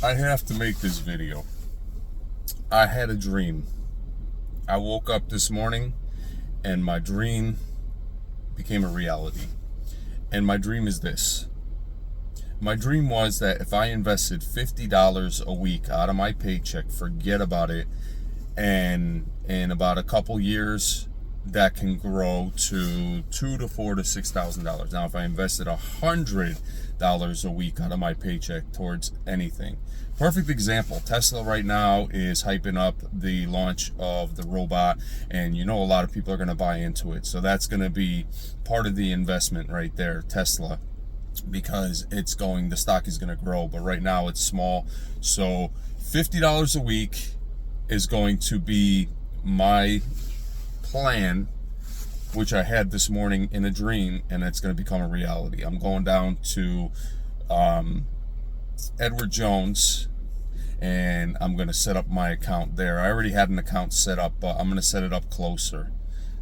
I have to make this video. I had a dream. I woke up this morning and my dream became a reality. And my dream is this. My dream was that if I invested $50 a week out of my paycheck, forget about it, and in about a couple years, that can grow to $2,000 to $4,000 to $6,000. Now, if I invested $100 a week out of my paycheck towards anything, perfect example. Tesla right now is hyping up the launch of the robot, and a lot of people are going to buy into it. So that's going to be part of the investment right there, Tesla, because the stock is going to grow, but right now it's small. So $50 a week is going to be my plan, which I had this morning in a dream, and it's going to become a reality. I'm going down to Edward Jones, and I'm going to set up my account there. I already had an account set up, but I'm going to set it up closer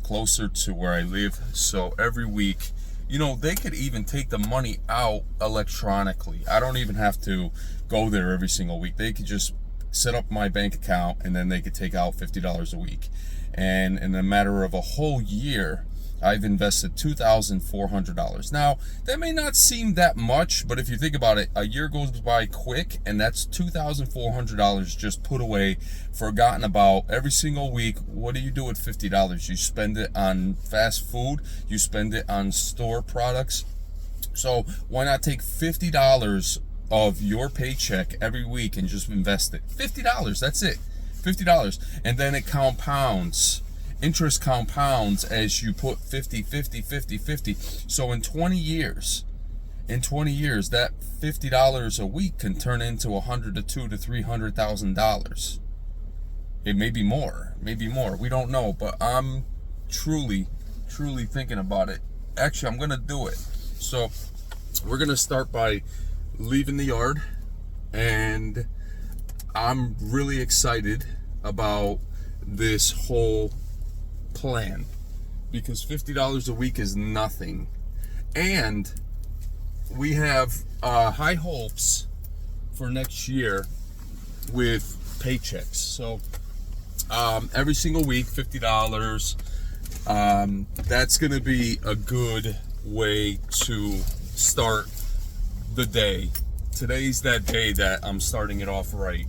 to where I live. So every week, they could even take the money out electronically. I don't even have to go there every single week. They could just set up my bank account, and then they could take out $50 a week. And in a matter of a whole year, I've invested $2,400. Now, that may not seem that much, but if you think about it, a year goes by quick, and that's $2,400 just put away, forgotten about every single week. What do you do with $50? You spend it on fast food, you spend it on store products. So why not take $50 of your paycheck every week and just invest it? $50, that's it. $50, and then it compounds. Interest compounds as you put 50, 50, 50, 50. So in 20 years, that $50 a week can turn into $100,000 to $200,000 to $300,000. It may be more, we don't know, but I'm truly thinking about it. Actually, I'm gonna do it. So we're gonna start by leaving the yard, and I'm really excited about this whole plan, because $50 a week is nothing, and we have high hopes for next year with paychecks. So every single week, $50. That's going to be a good way to start the day. Today's that day that I'm starting it off right.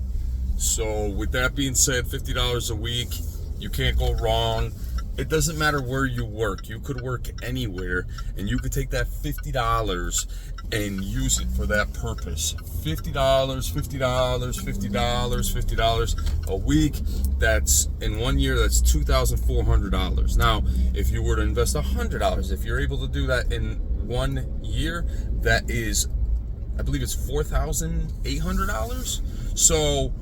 So with that being said, $50 a week, you can't go wrong. It doesn't matter where you work. You could work anywhere, and you could take that $50 and use it for that purpose. $50 a week. That's in 1 year, that's $2,400. Now, if you were to invest $100, if you're able to do that in 1 year, that is, I believe it's $4,800. So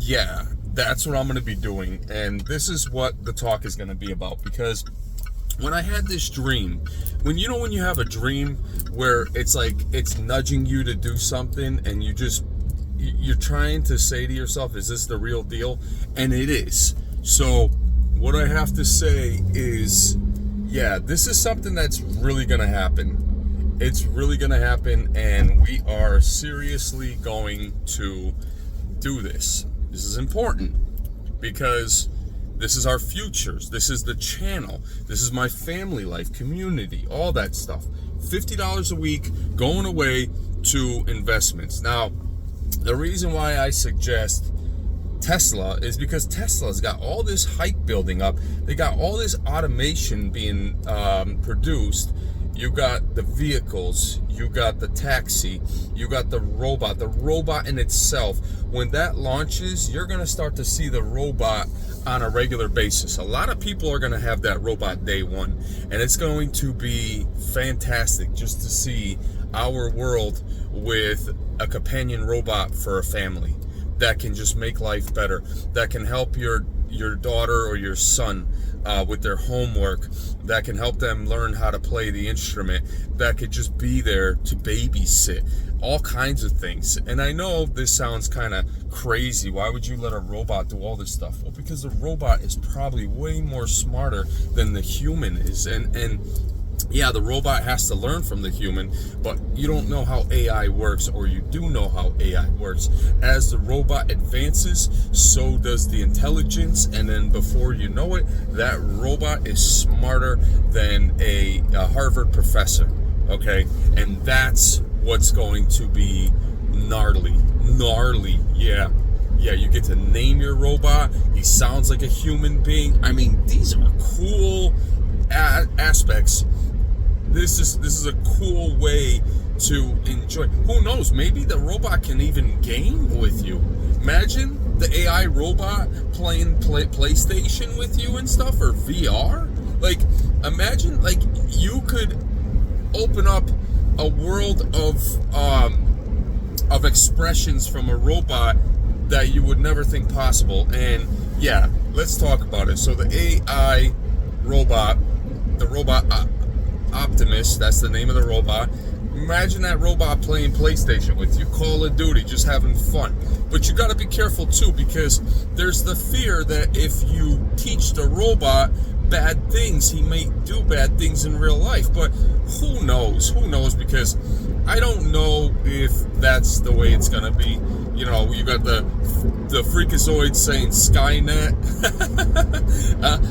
yeah, that's what I'm going to be doing, and this is what the talk is going to be about. Because when I had this dream, when you have a dream where it's like it's nudging you to do something, and you're trying to say to yourself, is this the real deal? And it is. So what I have to say is, yeah, this is something that's really going to happen. It's really going to happen, and we are seriously going to do this. This is important because this is our futures. This is the channel. This is my family life, community, all that stuff. $50 a week going away to investments. Now, the reason why I suggest Tesla is because Tesla's got all this hype building up. They got all this automation being produced. You got the vehicles, you got the taxi, you got the robot. The robot in itself, when that launches, you're going to start to see the robot on a regular basis. A lot of people are going to have that robot day one, and it's going to be fantastic just to see our world with a companion robot for a family that can just make life better, that can help your daughter or your son with their homework, that can help them learn how to play the instrument, that could just be there to babysit, all kinds of things. And I know this sounds kind of crazy. Why would you let a robot do all this stuff? Well, because the robot is probably way more smarter than the human is, and yeah, the robot has to learn from the human, but you don't know how AI works, or you do know how AI works. As the robot advances, so does the intelligence, and then before you know it, that robot is smarter than a Harvard professor, okay? And that's what's going to be gnarly, yeah. Yeah, you get to name your robot. He sounds like a human being. I mean, these are cool aspects. This is a cool way to enjoy. Who knows? Maybe the robot can even game with you. Imagine the AI robot playing PlayStation with you and stuff, or VR. Like, imagine like you could open up a world of expressions from a robot that you would never think possible. And yeah, let's talk about it. So the AI robot, the robot Optimus, that's the name of the robot. Imagine that robot playing PlayStation with you, Call of Duty, just having fun. But you got to be careful too, because there's the fear that if you teach the robot bad things, he may do bad things in real life. But who knows? Because I don't know if that's the way it's gonna be. You know, you got the freakazoid saying Skynet.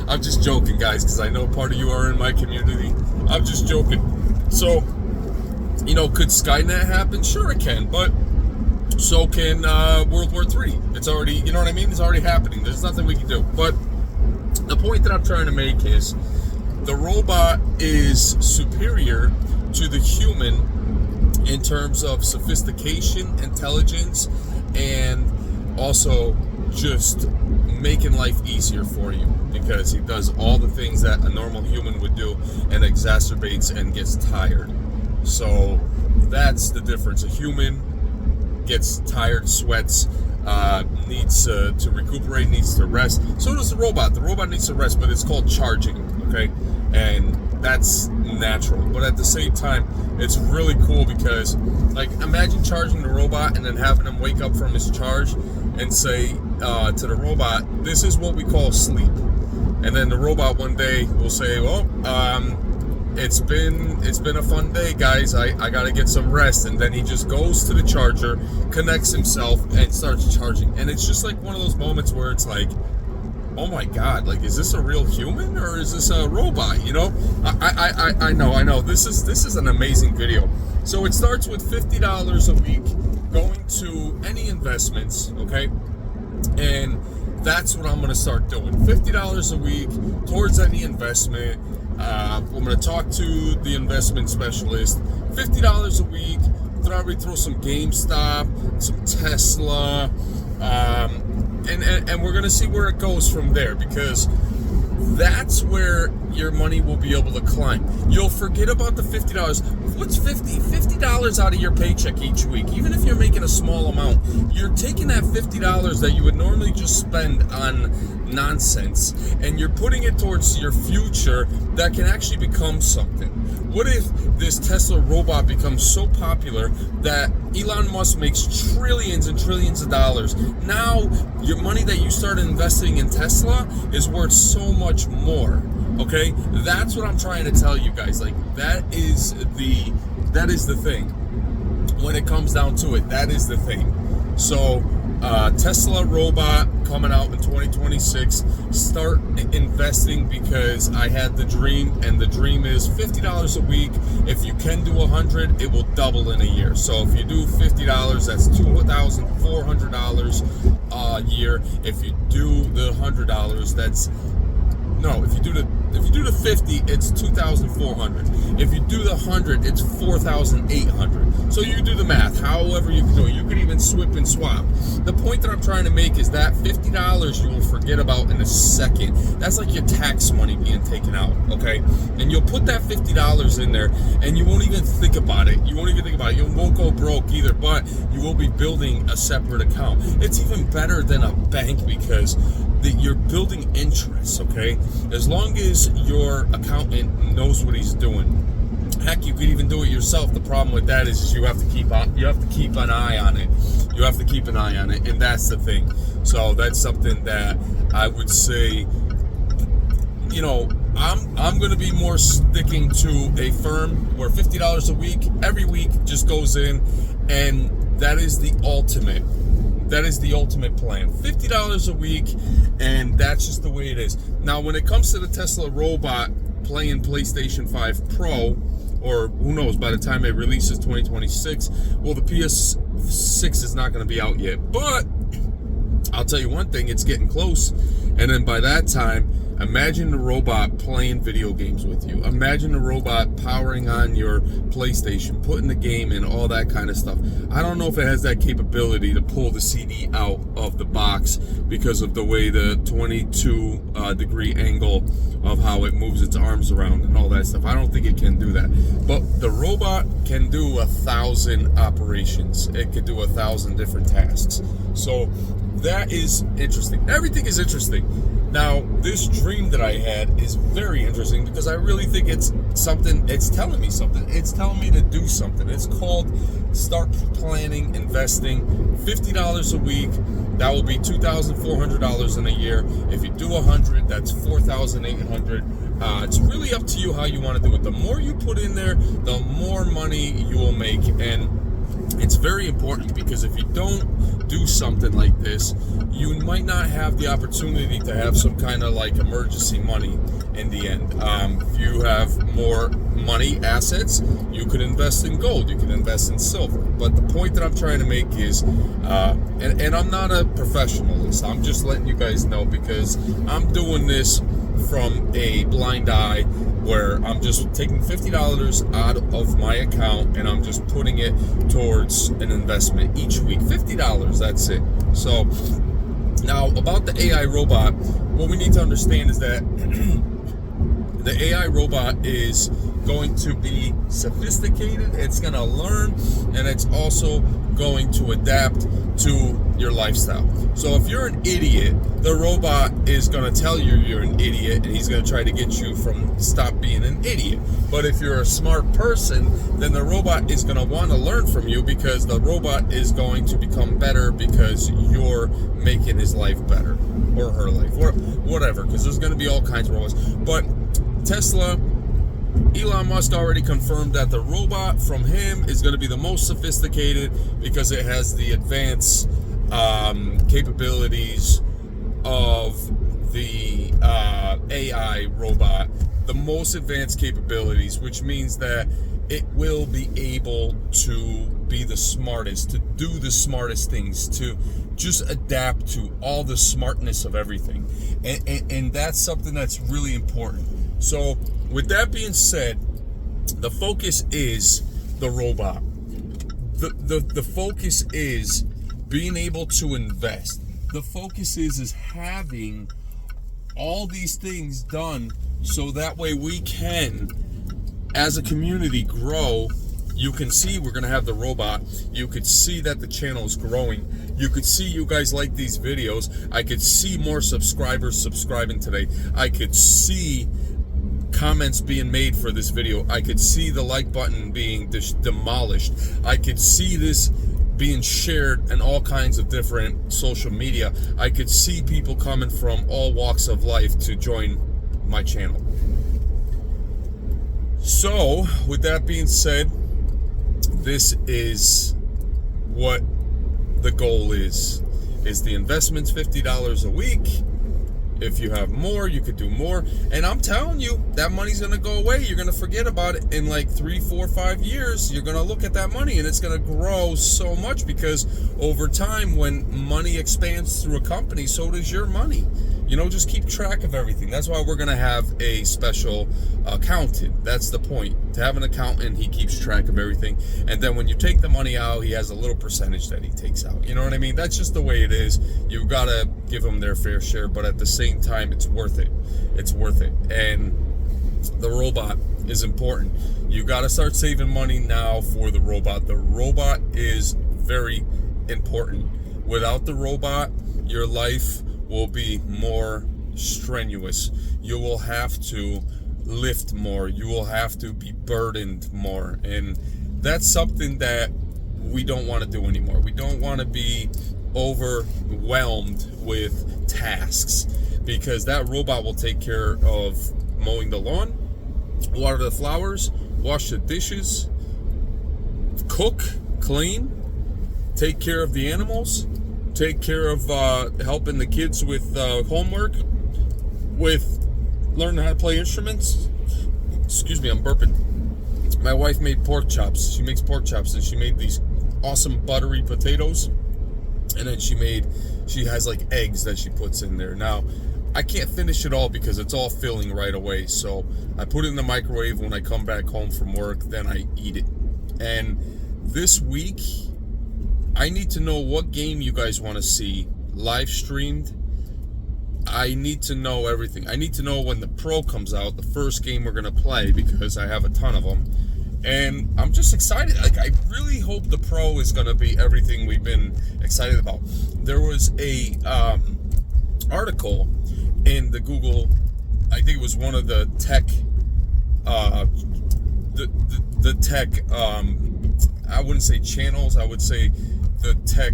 I'm just joking, guys, because I know part of you are in my community. I'm just joking. So, you know, could Skynet happen? Sure it can, but so can World War III. It's already, you know what I mean? It's already happening. There's nothing we can do. But the point that I'm trying to make is the robot is superior to the human in terms of sophistication, intelligence, and also just making life easier for you, because he does all the things that a normal human would do and exacerbates and gets tired. So that's the difference. A human gets tired, sweats, needs to recuperate, needs to rest. So does the robot. The robot needs to rest, but it's called charging, okay? And that's natural. But at the same time, it's really cool because, like, imagine charging the robot and then having him wake up from his charge and say to the robot, this is what we call sleep. And then the robot one day will say, well, it's been a fun day, guys. I gotta get some rest. And then he just goes to the charger, connects himself, and starts charging. And it's just like one of those moments where it's like, oh my God, like, is this a real human or is this a robot? You know, I know. This is an amazing video. So it starts with $50 a week going to any investments, okay? And that's what I'm going to start doing. $50 a week towards any investment. I'm going to talk to the investment specialist. $50 a week. Probably throw some GameStop, some Tesla, and we're going to see where it goes from there, because that's where your money will be able to climb. You'll forget about the $50. What's $50 out of your paycheck each week? Even if you're making a small amount, you're taking that $50 that you would normally just spend on nonsense, and you're putting it towards your future that can actually become something. What if this Tesla robot becomes so popular that Elon Musk makes trillions and trillions of dollars? Now, your money that you started investing in Tesla is worth so much more. Okay? That's what I'm trying to tell you guys. Like, that is the thing. When it comes down to it, that is the thing. So, Tesla robot coming out in 2026. Start investing, because I had the dream, and the dream is $50 a week. If you can do 100, it will double in a year. So if you do $50, that's $2,400 a year. If you do the $100, that's if you do the 50, it's 2,400. If you do the 100, it's 4,800. So you do the math, however you can do it. You could even swip and swap. The point that I'm trying to make is that $50 you will forget about in a second. That's like your tax money being taken out, okay? And you'll put that $50 in there, and you won't even think about it. You won't go broke either, but you will be building a separate account. It's even better than a bank, because you're building interest, okay? As long as your accountant knows what he's doing. Heck, you could even do it yourself. The problem with that is you have to keep an eye on it. You have to keep an eye on it, and that's the thing. So that's something that I would say, I'm going to be more sticking to a firm where $50 a week, every week, just goes in, and that is the ultimate. That is the ultimate plan. $50 a week, and that's just the way it is. Now, when it comes to the Tesla robot playing PlayStation 5 Pro, or who knows, by the time it releases 2026, well, the PS6 is not going to be out yet. But I'll tell you one thing, it's getting close. And then by that time, imagine the robot playing video games with you. Imagine the robot powering on your PlayStation, putting the game in, all that kind of stuff. I don't know if it has that capability to pull the CD out of the box because of the way the 22-degree angle of how it moves its arms around and all that stuff. I don't think it can do that. But the robot can do 1,000 operations. It could do 1,000 different tasks. So that is interesting. Everything is interesting. Now, this dream that I had is very interesting because I really think it's something, it's telling me something. It's telling me to do something. It's called Start Planning Investing. $50 a week, that will be $2,400 in a year. If you do 100, that's $4,800. It's really up to you how you want to do it. The more you put in there, the more money you will make. And it's very important because if you don't do something like this, you might not have the opportunity to have some kind of like emergency money in the end. If you have more money, assets, you could invest in gold, you can invest in silver. But the point that I'm trying to make is, and I'm not a professionalist, I'm just letting you guys know because I'm doing this from a blind eye where I'm just taking $50 out of my account and I'm just putting it towards an investment each week. $50, that's it. So now about the AI robot, what we need to understand is that the AI robot is going to be sophisticated, it's going to learn, and it's also going to adapt to your lifestyle. So if you're an idiot, the robot is going to tell you you're an idiot, and he's going to try to get you from stop being an idiot. But if you're a smart person, then the robot is going to want to learn from you because the robot is going to become better because you're making his life better, or her life, or whatever, because there's going to be all kinds of robots. But Tesla, Elon Musk already confirmed that the robot from him is going to be the most sophisticated because it has the advanced capabilities of the AI robot, the most advanced capabilities, which means that it will be able to be the smartest, to do the smartest things, to just adapt to all the smartness of everything. And that's something that's really important. So with that being said, the focus is the robot. The focus is being able to invest. The focus is having all these things done so that way we can, as a community, grow. You can see we're going to have the robot. You could see that the channel is growing. You could see you guys like these videos. I could see more subscribers subscribing today. I could see comments being made for this video. I could see the like button being demolished. I could see this being shared in all kinds of different social media. I could see people coming from all walks of life to join my channel. So with that being said, this is what the goal is the investment's $50 a week. If you have more, you could do more. And I'm telling you, that money's going to go away. You're going to forget about it in like 3, 4, 5 years. You're going to look at that money and it's going to grow so much because over time, when money expands through a company, so does your money. You know, just keep track of everything. That's why we're going to have a special accountant. That's the point. To have an accountant, he keeps track of everything. And then when you take the money out, he has a little percentage that he takes out. You know what I mean? That's just the way it is. You've got to give them their fair share, but at the same time, it's worth it. It's worth it. And the robot is important. You got to start saving money now for the robot. The robot is very important. Without the robot, your life will be more strenuous. You will have to lift more. You will have to be burdened more. And that's something that we don't want to do anymore. We don't want to be overwhelmed with tasks because that robot will take care of mowing the lawn, water the flowers, wash the dishes, cook, clean, take care of the animals, take care of helping the kids with homework, with learning how to play instruments. Excuse me, I'm burping. My wife made pork chops. She makes pork chops, and she made these awesome buttery potatoes. And then she has like eggs that she puts in there. Now, I can't finish it all because it's all filling right away. So I put it in the microwave when I come back home from work, then I eat it. And this week, I need to know what game you guys want to see live streamed. I need to know everything. I need to know when the Pro comes out, the first game we're going to play, because I have a ton of them. And I'm just excited. Like, I really hope the Pro is going to be everything we've been excited about. There was a article in the Google, I think it was one of the tech, the tech, I wouldn't say channels, I would say the tech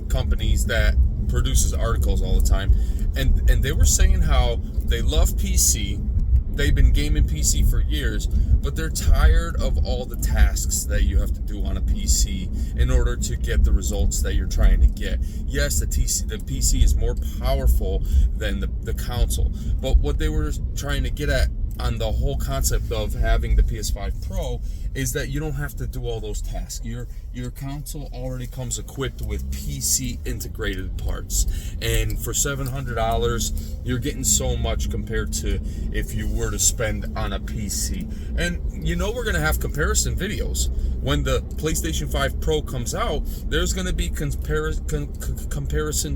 companies that produces articles all the time, and they were saying how they love PC, they've been gaming PC for years, but they're tired of all the tasks that you have to do on a PC in order to get the results that you're trying to get. Yes, the PC is more powerful than the console, but what they were trying to get at on the whole concept of having the PS5 Pro is that you don't have to do all those tasks. Your console already comes equipped with PC integrated parts, and for $700 you're getting so much compared to if you were to spend on a PC. And we're gonna have comparison videos when the PlayStation 5 Pro comes out. There's gonna be comparison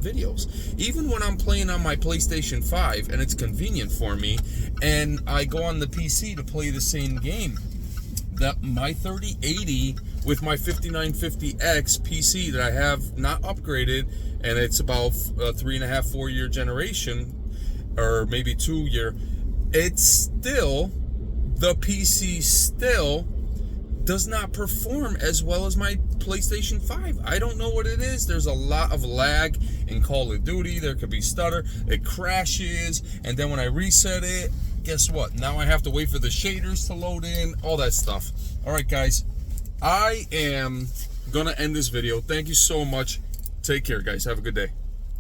videos. Even when I'm playing on my PlayStation 5 and it's convenient for me, and I go on the PC to play the same game, that my 3080 with my 5950X PC that I have not upgraded, and it's about 3.5, 4 year generation, or maybe 2 year, it's still, the PC still does not perform as well as my PlayStation 5. I don't know what it is. There's a lot of lag in Call of Duty. There could be stutter. It crashes, and then when I reset it, guess what? Now I have to wait for the shaders to load in, all that stuff. All right, guys, I am gonna end this video. Thank you so much. Take care, guys. Have a good day.